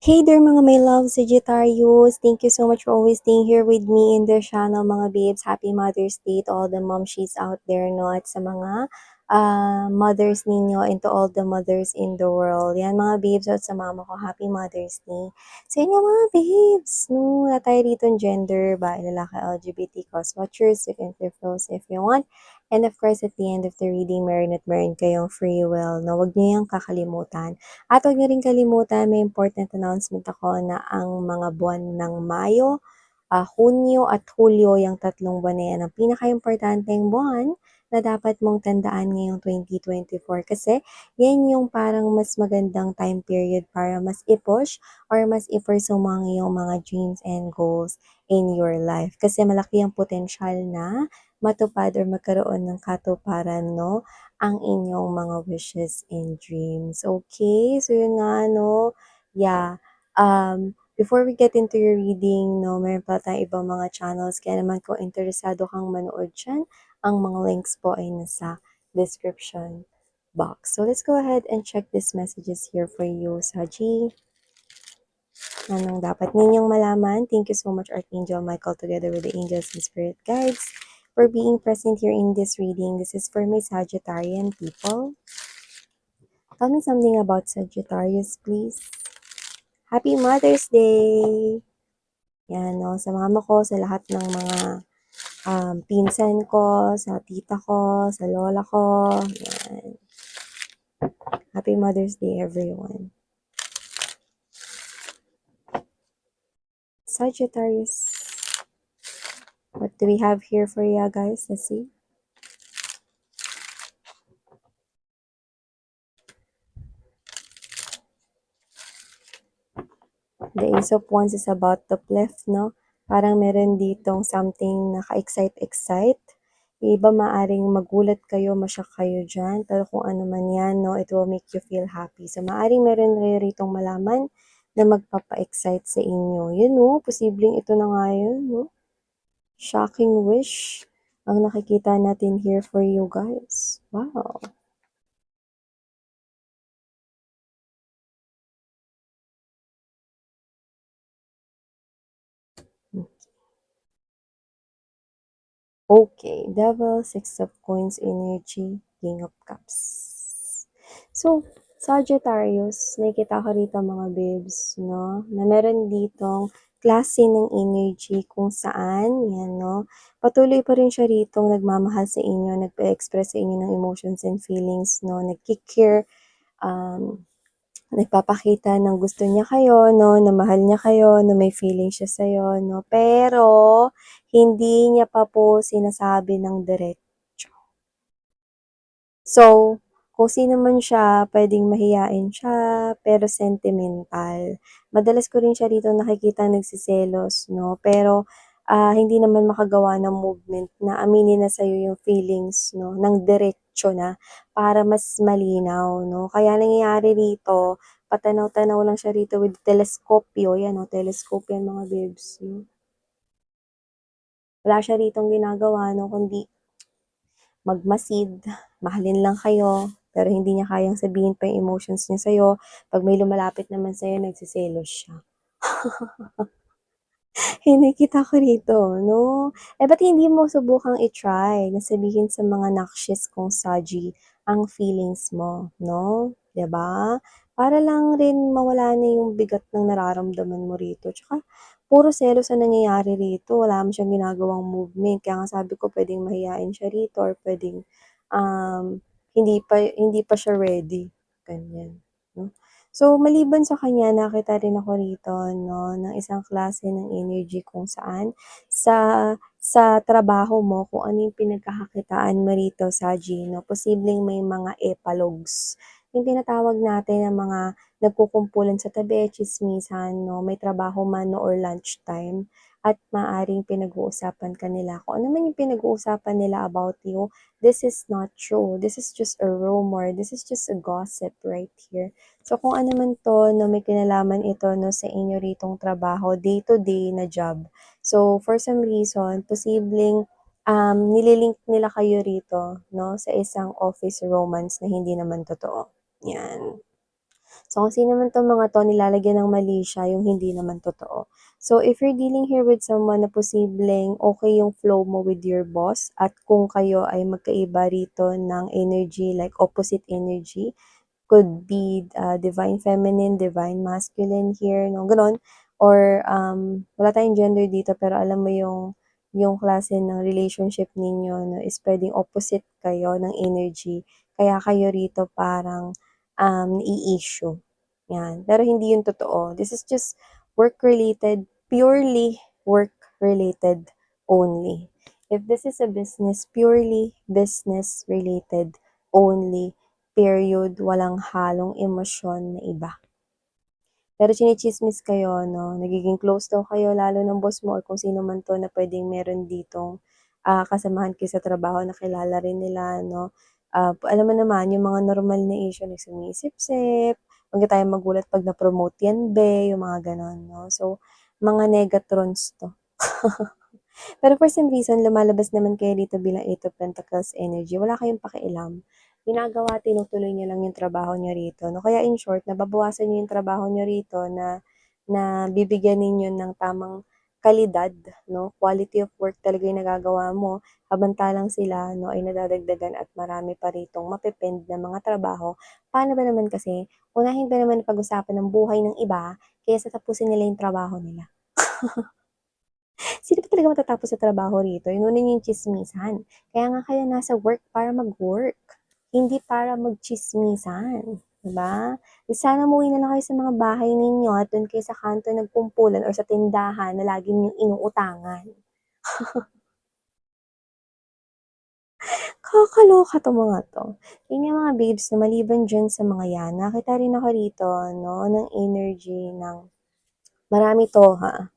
Hey there mga my love Sagittarius! Thank you so much for always staying here with me in their channel mga babes. Happy Mother's Day to all the momshies out there, no? At sa mga mothers ninyo and to all the mothers in the world. Yan mga babes at sa mama ko, Happy Mother's Day. So yun nga mga babes, no? Wala tayo dito ng gender, ba, lalaki, LGBT, cause watchers, you can flip those if you want. And of course, at the end of the reading, meron at meron kayong free will, no? Huwag niyo yung kakalimutan. At huwag niyo rin kalimutan, may important announcement ako na ang mga buwan ng Mayo, Hunyo at Hulyo, yung tatlong buwan na yan, ang pinaka-importanteng buwan na dapat mong tandaan ngayong 2024 kasi yan yung parang mas magandang time period para mas i-push or mas i-pursue mo ang iyong mga dreams and goals in your life. Kasi malaki ang potensyal na matupad or magkaroon ng katuparan, no? Ang inyong mga wishes and dreams. Okay? So, yun nga, no? Yeah. Before we get into your reading, no, meron pa tayong ibang mga channels. Kaya naman kung interesado kang manood dyan, ang mga links po ay nasa description box. So, let's go ahead and check these messages here for you, Saji. Anong dapat ninyong malaman? Thank you so much, Archangel Michael, together with the angels and spirit guides, for being present here in this reading. This is for my Sagittarian people. Tell me something about Sagittarius, please. Happy Mother's Day! Yan, no? Sa mama ko, sa lahat ng mga pinsan ko, sa tita ko, sa lola ko. Yan. Happy Mother's Day, everyone. Sagittarius. What do we have here for you guys? Let's see. The Ace of Wands is about to lift, no? Parang meron ditong something na ka-excite. Iba maaring magulat kayo, masyak kayo dyan. Pero kung ano man yan, no, it will make you feel happy. So, maaring meron kayo ritong malaman na magpapa-excite sa inyo. Yun, no? Posibleng ito na nga yun, no? Shocking wish ang nakikita natin here for you guys. Wow. Okay, Devil, Six of Coins energy, King of Cups. So, Sagittarius, nakikita ko rito mga babes, no? Na meron ditong klase ng energy kung saan, yan, no? Patuloy pa rin siya rito nagmamahal sa inyo, nagpa-express sa inyo ng emotions and feelings, no? Nagkikare, nagpapakita ng gusto niya kayo, no, na mahal niya kayo, na may feeling siya sa'yo, no, pero hindi niya pa po sinasabi ng diretso. So, kung sino man siya, pwedeng mahiyain siya, pero sentimental. Madalas ko rin siya rito nakikita nagsiselos, no, pero hindi naman makagawa ng movement na aminin na sa'yo yung feelings, no, ng diretso na para mas malinaw, no. Kaya nangyayari rito, patanaw-tanaw lang siya rito with teleskopyo, yan, no, telescope yan mga babes, no. Wala siya ritong ginagawa, no, kundi magmasid, mahalin lang kayo, pero hindi niya kayang sabihin pa yung emotions niya sa'yo. Pag may lumalapit naman sa'yo, nagsiselos siya. Nakikita ko rito, no? Ba't hindi mo subukang i-try na sabihin sa mga nakshis kong Saji ang feelings mo, no? 'Di ba? Para lang rin mawala na yung bigat ng nararamdaman mo rito. Tsaka, puro selos ang nangyayari rito. Wala mo siyang ginagawang movement. Kaya nga sabi ko, pwedeng mahiyain siya rito or pwedeng hindi pa siya ready. Ganyan. No? So, maliban sa kanya, nakita rin ako rito, no, ng isang klase ng energy kung saan sa trabaho mo, kung ano yung pinagkakakitaan mo rito sa Gino, posibleng may mga epalogs. Yung tinatawag natin ng mga nagkukumpulan sa tabi, chismisan, no, may trabaho man no, or lunchtime, at maaring pinag-uusapan kanila. Kung ano man yung pinag-uusapan nila about you, this is not true. This is just a rumor. This is just a gossip right here. So, kung ano man to, no, may kinalaman ito, no, sa inyo ritong trabaho, day-to-day na job. So, for some reason, posibleng nililink nila kayo rito, no, sa isang office romance na hindi naman totoo. Yan. So, kung sino man 'tong mga 'to, nilalagyan ng mali siya, yung hindi naman totoo. So, if you're dealing here with someone na posibleng okay yung flow mo with your boss at kung kayo ay magkaiba rito ng energy, like opposite energy, could be, divine feminine, divine masculine here 'no, gano'n. Or, wala tayong gender dito pero alam mo yung klase ng relationship ninyo 'no is puwedeng opposite kayo ng energy, kaya kayo rito parang, nai-issue, 'yan. Pero hindi yun totoo. This is just work-related, purely work-related only. If this is a business, purely business-related only. Period, walang halong emosyon na iba. Pero tsini-tsismis kayo 'no, nagiging close daw kayo lalo ng boss mo or kung sino man 'to na puwedeng meron ditong, kasamahan kayo sa trabaho na kilala rin nila 'no. Alam mo naman yung mga normal na issue like sumisip-sip, huwag na tayong magulat 'pag na-promote 'yan be, yung mga gano'n 'no. So, mga negatrons 'to. Pero for some reason lumalabas naman kayo dito bilang Eight of Pentacles energy, wala kayong pakialam. Ginagawa, tinutuloy niyo lang yung trabaho niyo rito 'no. Kaya in short, nababawasan niyo yung trabaho niyo rito na na bibigyan ninyo ng tamang kalidad 'no, quality of work talaga yung nagagawa mo, samantalang sila 'no ay nadadagdagan at marami pa ritong mape-pend na mga trabaho. Paano ba naman kasi, unahin ba naman pag-usapan ng buhay ng iba kaysa tapusin nila yung trabaho nila. Sino ba talaga matatapos sa trabaho rito? Inuuna niyo yung tsismisan. Kaya nga kayo nasa work para mag-work, hindi para magtsismisan, 'di ba? Sana umuwi na lang kayo sa mga bahay ninyo at do'n kayo sa kanto nagkumpulan or sa tindahan na lagi niyong inuutangan. Kakaloka 'tong mga 'to. Yun nga mga babes na maliban diyan sa mga 'yan, nakita rin ako rito 'no, ng energy ng marami 'to ha.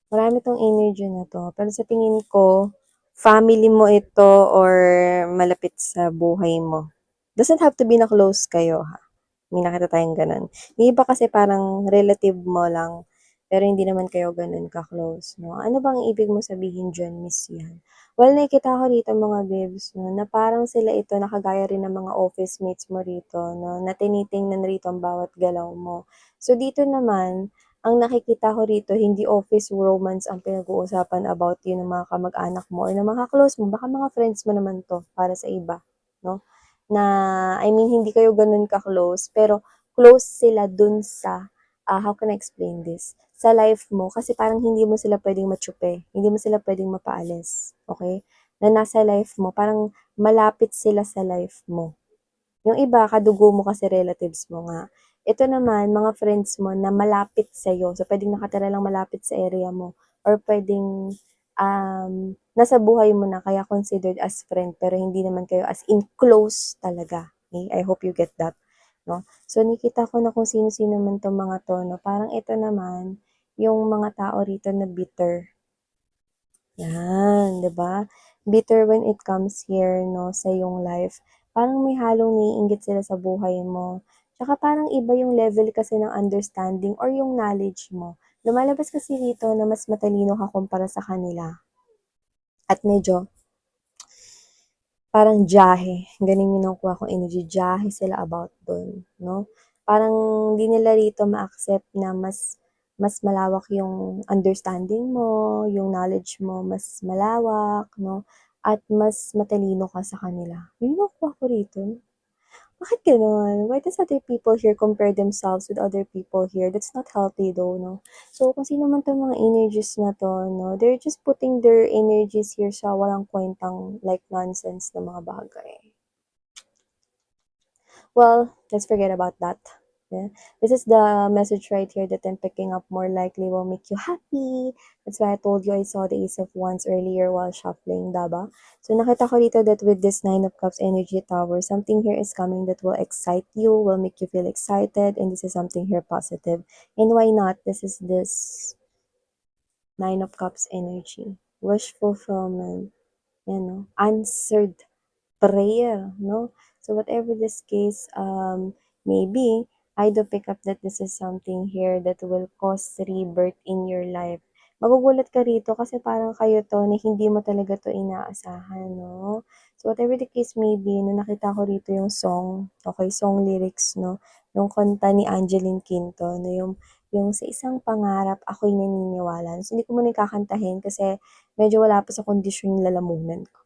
Marami 'tong energy na 'to, pero sa tingin ko, family mo ito or malapit sa buhay mo. Doesn't have to be na close kayo ha, may nakita tayong gano'n. Yung iba kasi parang relative mo lang, pero hindi naman kayo gano'n ka-close 'no. Ano bang ibig mong sabihin diyan, Miss Yan? Well, nakikita ko rito mga babes 'no, na parang sila ito na kagaya rin ng mga office mates mo rito 'no, na tinitingnan rito ang bawat galaw mo. So dito naman, ang nakikita ko rito hindi office romance ang pinag-uusapan about yun ng mga kamag-anak mo or ng mga close mo, baka mga friends mo naman 'to para sa iba 'no, na I mean hindi kayo gano'n ka-close pero close sila dun sa, how can I explain this, sa life mo kasi parang hindi mo sila puwedeng matsupe, hindi mo sila puwedeng mapaalis, okey? Na nasa life mo, parang malapit sila sa life mo. Yung iba kadugo mo kasi relatives mo nga. Ito naman mga friends mo na malapit sa'yo, so puwedeng nakatira lang malapit sa area mo or puwedeng, nasa buhay mo na kaya considered as friend pero hindi naman kayo as in close talaga, okey? I hope you get that, 'no? So nakita ko na kung sino-sino man 'tong mga 'to 'no, parang ito naman yung mga tao rito na bitter. 'Yan, 'di ba? Bitter when it comes here 'no, sa iyong life. Parang may halong naiinggit sila sa buhay mo. Tsaka parang iba yung level kasi ng understanding or yung knowledge mo. Lumalabas kasi dito na mas matalino ka kumpara sa kanila at medyo parang jahe, gano'n yung nakukuha kong energy, jahe sila about dun 'no. Parang di nila rito ma-accept na mas malawak yung understanding mo, yung knowledge mo mas malawak 'no, at mas matalino ka sa kanila. Yun yung nakukuha ko rito. Bakit gano'n? Why does other people here compare themselves with other people here? That's not healthy though 'no. So kung sino man 'tong mga energies na 'to 'no, they're just putting their energies here sa walang kuwentang like nonsense na mga bagay. Well, let's forget about that. Yeah. This is the message right here that I'm picking up more likely will make you happy. That's why I told you I saw the Ace of Wands earlier while shuffling, diba? So nakita ko dito that with this Nine of Cups energy tower, something here is coming that will excite you, will make you feel excited, and this is something here positive. And why not? This Nine of Cups energy. Wish fulfillment. Yan, no? Answered prayer, no? So whatever this case maybe, I do pick up that this is something here that will cause rebirth in your life. Magugulat ka rito kasi parang kayo 'to na hindi mo talaga 'to inaasahan, no? So, whatever the case may be, nung nakita ko rito yung song, okay, song lyrics 'no, nung kanta ni Angeline Quinto na yung "Sa isang pangarap ako'y naniniwala." So, hindi ko muna kakantahin kasi medyo wala pa sa kondisyon yung lalamunan ko.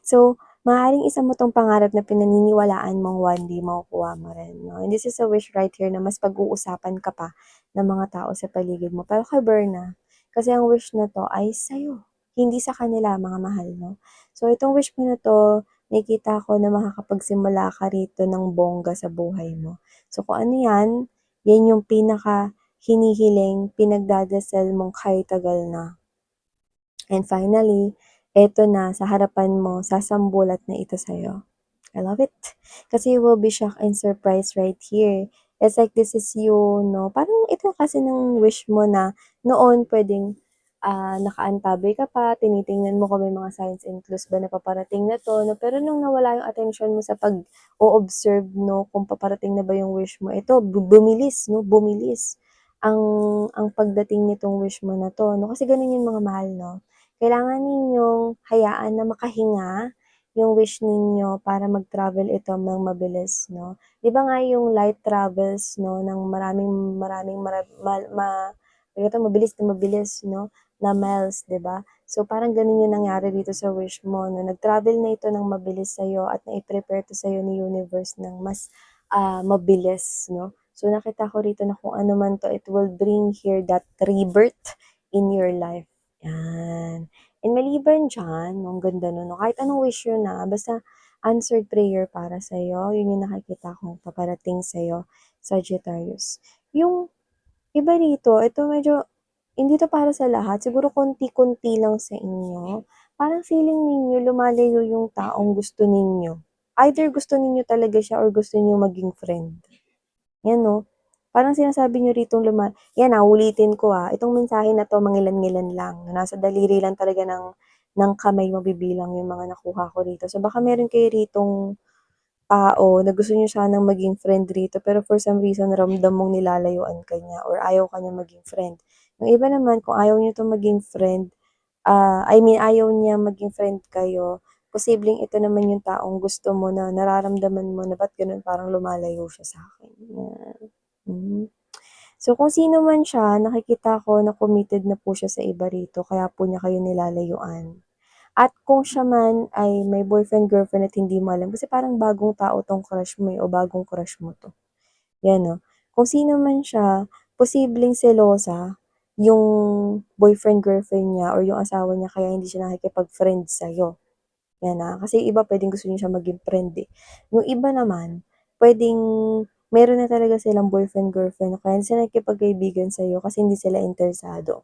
So, maaaring isa mo 'tong pangarap na pinaniniwalaan mong one day makukuha mo rin 'no, and this is a wish right here na mas pag-uusapan ka pa ng mga tao sa paligid mo. Pero kay Berna, kasi ang wish na 'to ay sa'yo, hindi sa kanila mga mahal 'no. So, itong wish mo na 'to, nakikita ko na makakapagsimula ka rito ng bongga sa buhay mo. So, kung ano 'yan, 'yan yung pinaka hinihiling, pinagdadasal mong kahit tagal na. And finally, eto na sa harapan mo, sasambulat na ito sa'yo. I love it. Kasi you will be shocked and surprised right here. It's like this is you, no? Parang ito kasi ng wish mo na noon pwedeng nakaantabay ka pa, tinitingnan mo kung may mga signs and clues ba na paparating na to, no? Pero nung nawala yung attention mo sa pag-o-observe, no, kung paparating na ba yung wish mo, ito, bumilis, no? Bumilis ang, ang pagdating nitong wish mo na to, no? Kasi ganun yung mga mahal, no? Kailangan ninyong hayaan na makahinga yung wish ninyo para mag-travel ito ng mabilis 'no. 'Di ba nga yung light travels 'no ng maraming maraming mabilis na mabilis 'no, na miles 'di ba? So parang gano'n yung nangyari dito sa wish mo 'no, nag-travel na ito ng mabilis sa'yo at nai-prepare 'to sa'yo ni universe ng mas, mabilis 'no. So nakita ko rito na kung ano man 'to, it will bring here that rebirth in your life, 'yan. And maliban diyan, ang ganda nun 'no, kahit anong wish yun, basta answered prayer para sa'yo, yun yung nakikita kong paparating sa'yo, Sagittarius. Yung iba rito, ito medyo hindi 'to para sa lahat, siguro konti-konti lang sa inyo. Parang feeling ninyo lumalayo yung taong gusto ninyo. Either gusto ninyo talaga siya or gusto niyo maging friend. 'Yan 'no, parang sinasabi niyo ritong 'yan, uulitin ko, itong mensahe na 'to mangilan-ngilan lang, na nasa daliri lang talaga ng kamay mabibilang yung mga nakuha ko rito. So baka meron kayo ritong tao na gusto niyo sanang maging friend rito pero for some reason ramdam mong nilalayuan ka niya or ayaw ka niyang maging friend. Yung iba naman kung ayaw niyo 'tong maging friend, I mean ayaw niya maging friend kayo, posibleng ito naman yung taong gusto mo na nararamdaman mo na ba't gano'n parang lumalayo siya sa'kin, yan. Hmm. So kung sino man siya nakikita ko na committed na po siya sa iba rito kaya po niya kayo nilalayuan. At kung siya man ay may boyfriend, girlfriend at hindi mo alam kasi parang bagong tao 'tong crush mo, o bagong crush mo 'to, 'yan 'no. Kung sino man siya, posibleng selosa yung boyfriend, girlfriend niya or yung asawa niya kaya hindi siya nakikipag-friend sa'yo, 'yan, Kasi yung iba puwedeng gusto niyo siya maging friend, eh. Yung iba naman, puwedeng meron na talaga silang boyfriend, girlfriend kaya hindi sila nakikipagkaibigan sa'yo kasi hindi sila interesado.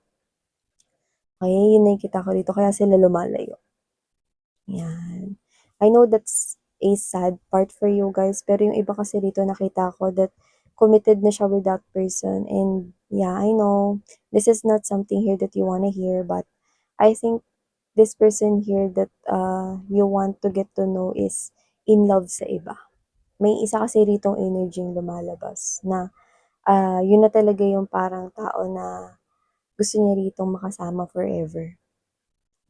Kaya yun nakikita ko dito kaya sila lumalayo. 'Yan. I know that's a sad part for you guys, pero yung iba kasi dito nakita ko that committed na siya with that person and yeah, I know this is not something here that you wanna hear, but I think this person here that, you want to get to know is in love sa iba. May isa kasi ritong energy-ng lumalabas na, yun na talaga yung parang tao na gusto niya ritong makasama forever.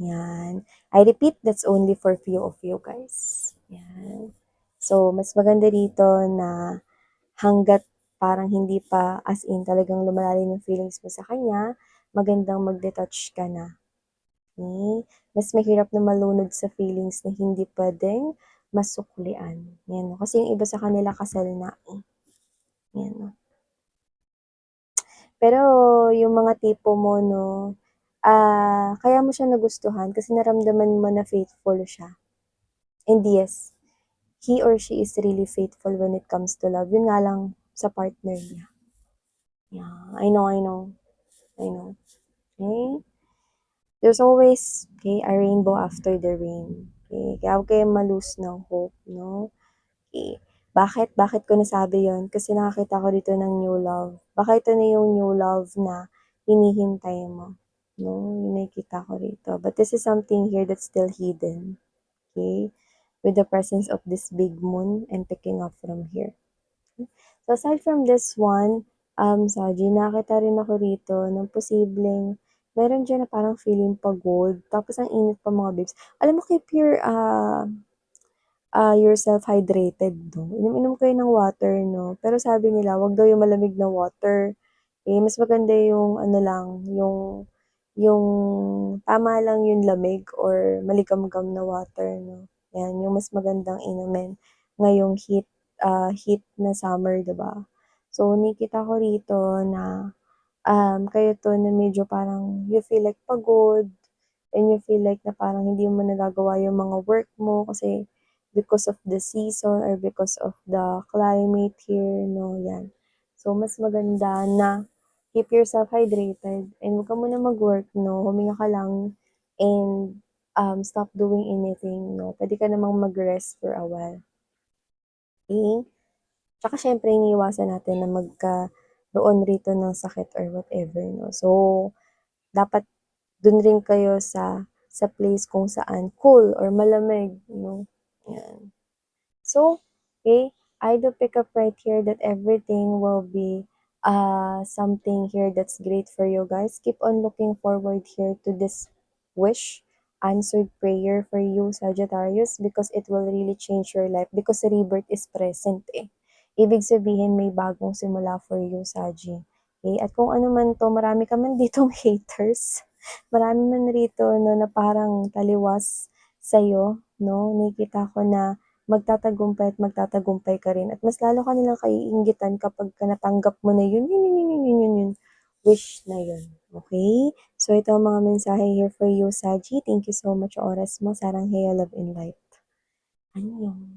'Yan. I repeat, that's only for few of you guys, 'yan. So, mas maganda dito na hangga't parang hindi pa as in talagang lumalalim yung feelings mo sa kanya, magandang mag-detach ka na, okey? Mas mahirap na malunod sa feelings na hindi puwedeng masuklian, 'yan. Kasi yung iba sa kanila kasal na, 'yan. Pero yung mga tipo mo 'no, kaya mo siya nagustuhan kasi naramdaman mo na faithful siya. And yes, he or she is really faithful when it comes to love. Yun nga lang sa partner niya. Yeah, I know, I know. Okay? There's always, okay, a rainbow after the rain. Okay? Kaya huwag kayong ma-lose ng hope, no? Okay. Bakit ko nasabi yon? Kasi nakakita ko dito ng new love. Baka ito na yung new love na hinihintay mo. No, yung nakikita ko rito. But this is something here that's still hidden. Okay? With the presence of this big moon and picking up from here. So aside from this one, Saji, nakita rin ako rito ng posibleng meron diyan na parang feeling pagod tapos ang init pa mga babes. Alam mo keep yourself hydrated 'no, inom-inom kayo ng water 'no, pero sabi nila wag daw yung malamig na water, eh, mas maganda yung ano lang, yung tama lang yung lamig or maligamgam na water 'no, 'yan yung mas magandang inumin ngayong heat na summer 'di ba? So nakikita ko rito na kayo 'to na medyo parang you feel like pagod and you feel like na parang hindi mo nagagawa yung mga work mo kasi because of the season or because of the climate here 'no, 'yan. So mas maganda na keep yourself hydrated and huwag ka munang mag-work 'no, huminga ka lang and, stop doing anything 'no, puwede ka namang mag-rest for a while, okey? Tsaka siyempre iniiwasan natin na magkaroon rito ng sakit or whatever 'no. So, dapat dun rin kayo sa place kung saan cool or malamig 'no, 'yan. So, okay, I do pick up right here that everything will be something here that's great for you guys. Keep on looking forward here to this wish, answered prayer for you, Sagittarius, because it will really change your life because rebirth is present eh. Ibig sabihin may bagong simula for you, Saji. Okay? At kung ano man to, marami ka man ditong haters. Marami man rito no, na parang taliwas sa'yo, no? Nakikita ko na magtatagumpay at magtatagumpay ka rin at mas lalo ka nilang kaiinggitan kapagka natanggap mo na yun, wish na yun, okey? So ito ang mga mensahe here for you, Saji. Thank you so much sa oras mo. Sarang heyo, love and light. Annyeong.